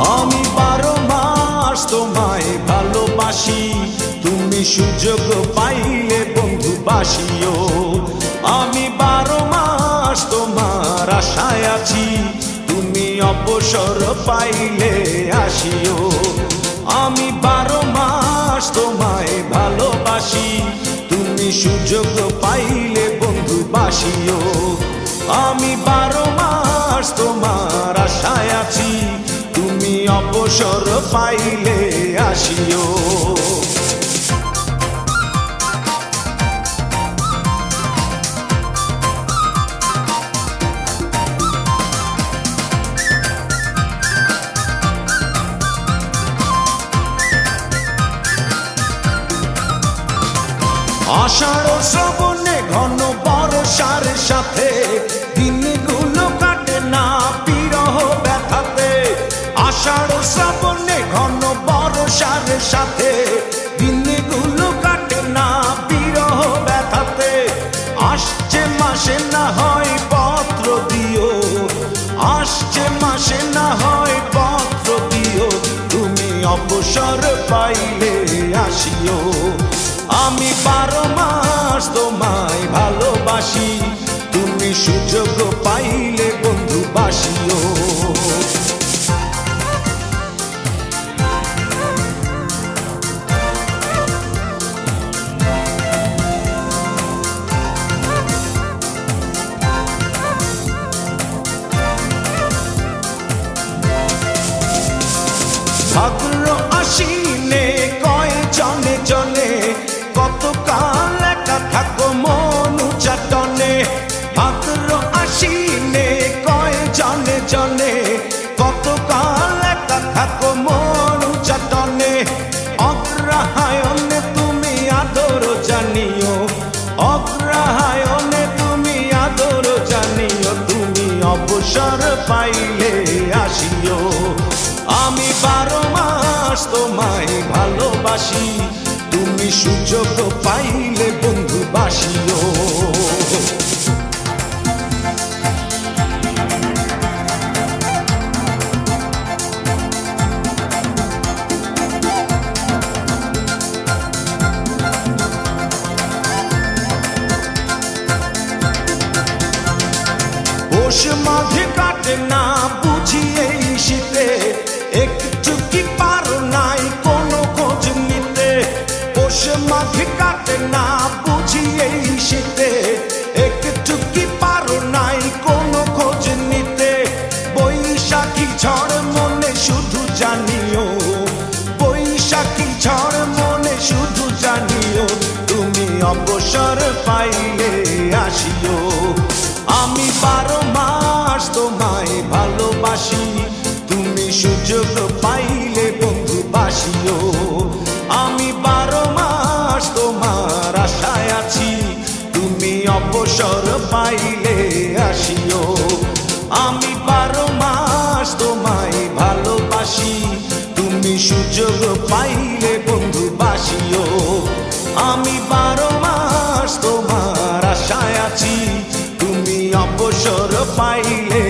আমি 12 মাস তোমায় ভালোবাসি, তুমি সুযোগ পাইলে বন্ধু বাসিও। আমি 12 মাস তোমার আশায় আছি, তুমি অবসর পাইলে আসিও। আমি 12 মাস তোমায় ভালোবাসি, তুমি সুযোগ পাইলে বন্ধু বাসিও। আমি 12 মাস তোমার আশায় আছি, তুমি অবসর পাইলে আসিও। আষাঢ় শ্রাবণে ঘন বর্ষার সাথে দিনগুলো কাটে না বিরহ ব্যথাতে। আষাঢ় শ্রাবণে ঘন বর্ষার সাথে দিনগুলো কাটে না বিরহ ব্যথাতে। আসছে মাসে না হয় পত্র দিও, আসছে মাসে না হয় পত্র দিও, তুমি অবসর পাইলে আসিও। আমি 12 মাস তোমায় ভালোবাসি, তুমি সুযোগ পাইলে বন্ধু বাসিও। ভাদ্র আশ্বিনে কয় জনে জনে কতকাল একা থাকো মন চাটনে। ভাদ্র আশ্বিনে কয় জনে জনে কতকাল একা থাকো মন চাটনে। অগ্রহায়ণে তুমি আদর জানিও, অগ্রহায়ণে তুমি আদর জানিও, তুমি অবসর পাইলে আসিও। আমি 12 মাস তোমায় ভালোবাসি, তুমি সুযোগ পাইলে বন্ধু বাসিও। পৌষ মাঘে কাটে না বুঝি এই শীতে, একটু কি পারো নাই কোনো খোঁজ নিতে। পৌষ মাঘে কাটে না বুঝি এই শীতে, একটু কি পারো নাই কোনো খোঁজ নিতে। বৈশাখী ঝড় মনে শুধু জানিও, বৈশাখী ঝড় মনে শুধু জানিও, তুমি অবসর পাইলে আসিও। আমি 12 মাস তোমায় ভালোবাসি, তুমি সুযোগ পাইলে বন্ধু বাসিও। আমি 12 মাস তোমার আশায় আছি, তুমি অবসর পাইলে আসিও। আমি 12 মাস তোমায় ভালোবাসি, তুমি সুযোগ পাইলে বন্ধু বাসিও। আমি 12 মাস তোমার আশায় আছি, তুমি অবসর পাইলে